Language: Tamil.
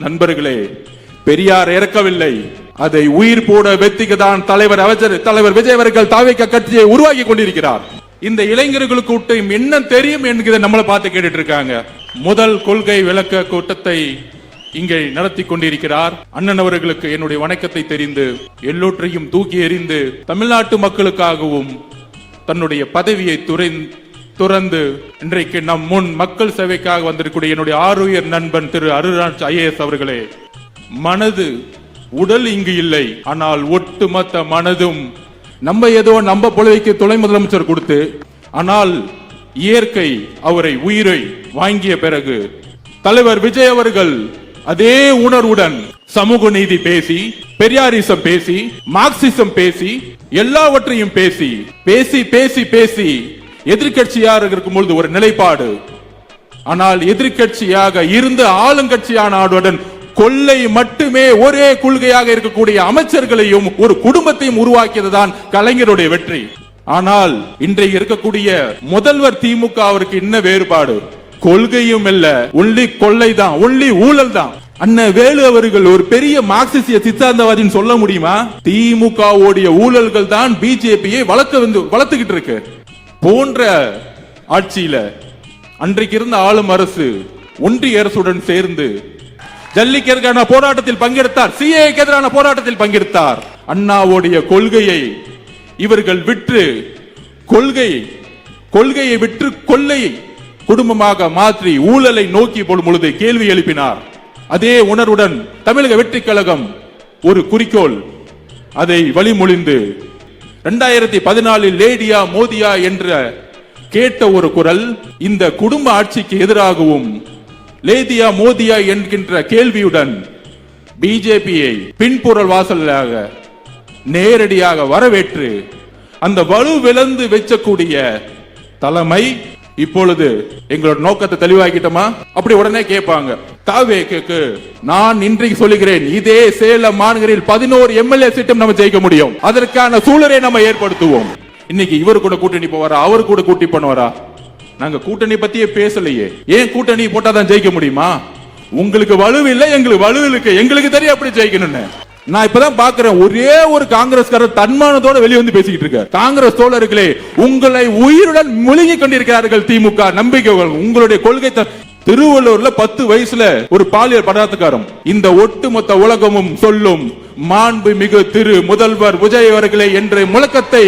நண்பர்களே, பெரியார் இறக்கவில்லை, அதை உயிர் போட வெத்திக்குதான் தலைவர் விஜய் அவர்கள் தாவேகா கட்சியை உருவாக்கி கொண்டிருக்கிறார். இந்த இளைஞர்களுக்கு என்ன தெரியும் என்கிறத நம்மளை பார்த்து கேட்டுட்டு இருக்காங்க. முதல் கொள்கை விளக்க கூட்டத்தை இங்கே நடத்தி கொண்டிருக்கிறார். அண்ணன் அவர்களுக்கு என்னுடைய வணக்கத்தை தெரிந்து எல்லோற்றையும் தூக்கி எறிந்து தமிழ்நாட்டு மக்களுக்காகவும் தன்னுடைய பதவியை துறந்து இன்றைக்கு நம் முன் மக்கள் சேவைக்காக வந்திருக்கூடிய என்னுடைய ஆருயிர் நண்பன் திரு அருள்ராஜ் IAS அவர்களே, மனது உடல் இங்கு இல்லை, ஆனால் ஒட்டுமொத்த மனதும் நம்ம பொழுதைக்கு துணை முதலமைச்சர் கொடுத்து, ஆனால் இயற்கை அவரை உயிரை வாங்கிய பிறகு தலைவர் விஜய் அவர்கள் அதே உணர்வுடன் சமூக நீதி பேசி, பெரியாரிசம் பேசி, மார்க்சிசம் பேசி, எல்லாவற்றையும் பேசி பேசி பேசி பேசி எதிர்கட்சியாக இருக்கும்பொழுது ஒரு நிலைப்பாடு, ஆனால் எதிர்கட்சியாக இருந்து ஆளுங்கட்சியான ஆளுடன் கொள்ளை மட்டுமே ஒரே கொள்கையாக இருக்கக்கூடிய அமைச்சர்களையும் ஒரு குடும்பத்தையும் உருவாக்கியதுதான் கலைஞருடைய வெற்றி. ஆனால் இன்றைக்கு இருக்கக்கூடிய முதல்வர் திமுக அவருக்கு என்ன வேறுபாடு? கொள்கையும் இல்ல, ஒன்லி கொள்ளை தான், ஒன்லி ஊழல் தான். அண்ணன் வேலு அவர்கள் ஒரு பெரிய மார்க்சிஸ்ட் சித்தாந்தவாதின்னு சொல்ல முடியுமா? திமுக ஓடிய ஊழல்கள் தான் பிஜேபியை வளர்த்துக்கிட்டு இருக்கு. போன்ற ஆட்சியில அன்றைக்கு இருந்த ஆளும் அரசு ஒன்றிய அரசுடன் சேர்ந்து ஜல்லிக்கட்டுக்கான போராட்டத்தில் பங்கெடுத்தார், சிஏக்கு எதிரான போராட்டத்தில் பங்கெடுத்தார். அண்ணாவுடைய கொள்கையை இவர்கள் விற்று கொள்கையை விற்று கொள்ளையை குடும்பமாக மாற்றி ஊழலை நோக்கி போடும் பொழுது கேள்வி எழுப்பினார். அதே உணர்வுடன் தமிழக வெற்றி கழகம் ஒரு குறிக்கோள், அதை வழிமொழிந்து 2014 லேடியா மோதியா என்ற கேட்ட ஒரு குரல் இந்த குடும்ப ஆட்சிக்கு எதிராகவும் லேதியா மோதியா என்கின்ற கேள்வியுடன் பிஜேபியை பின்புறல் வாசலாக நேரடியாக வரவேற்று அந்த வலுவிழந்து வெச்சக்கூடிய தலைமை இப்பொழுது எங்களோட நோக்கத்தை தெளிவாக்கிட்டோமா? அப்படி உடனே கேட்பாங்க. தாவேக்கு நான் இன்றைக்கு சொல்லுகிறேன், இதே சேலம் மாநகரில் 11 MLA சீட்டும் நம்ம ஜெயிக்க முடியும். அதற்கான சூழலை நம்ம ஏற்படுத்துவோம். இன்னைக்கு இவர் கூட கூட்டணி போவாரா, அவர் கூட கூட்டி பண்ணுவாரா? நாங்க கூட்டணி பத்தியே பேசலையே. ஏன் கூட்டணி போட்டாதான் ஜெயிக்க முடியுமா? உங்களுக்கு வலு இல்லை, எங்களுக்கு வலு இருக்கு. எங்களுக்கு தெரியும் அப்படி ஜெயிக்கணும்னு. நான் இப்பதான் பாக்குறேன், ஒரே ஒரு காங்கிரஸ்காரர் தன்மானத்தோட வெளியே வந்து பேசிக்கிட்டு இருக்கார். காங்கிரஸ் தோழர்களே, உங்களை உயிருடன் முழுகி கொண்டிருக்கிறார்கள் திமுக நம்பிக்கைகள். உங்களுடைய கொள்கை திருவள்ளூர்ல 10 வயசுல ஒரு பாலியல் பலாத்காரம். இந்த ஒட்டுமொத்த உலகமும் சொல்லும் மாண்புமிகு திரு முதல்வர் விஜய் அவர்களே என்ற முழக்கத்தை